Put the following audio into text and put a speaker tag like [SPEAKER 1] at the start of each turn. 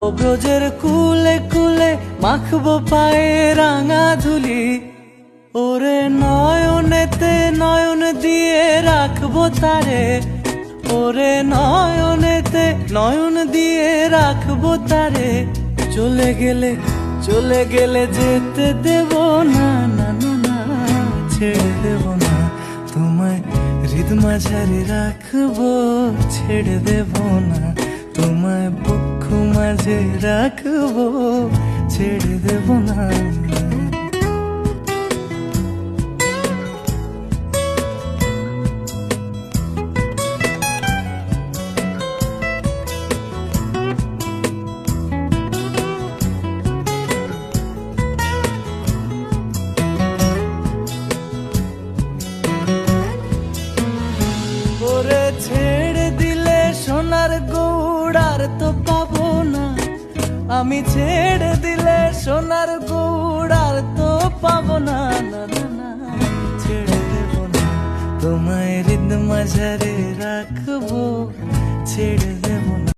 [SPEAKER 1] ব্রজের কুলে কুলে মাখবো পায়ে রাঙা ধুলি, ওরে নয়নেতে নয়ন দিয়ে রাখবো তারে, ওরে নয়নেতে নয়ন দিয়ে রাখবো তারে। চলে গেলে যেতে দেব না, না না না ছেড়ে দেব না তোমায়, হৃদ মাঝারে রাখবো ছেড়ে দেব না তোমায়, বক্ষ মাঝে রাখবো ছেড়ে দেব না। ওরে ছেড়ে দিলে সোনার গৌড় আর তো পাবো না, আমি ছেড়ে দিলে সোনার গৌড় আর তো পাবো না, না না না ছেড়ে দেব না তোমায়, হৃদ মাঝারে রাখবো ছেড়ে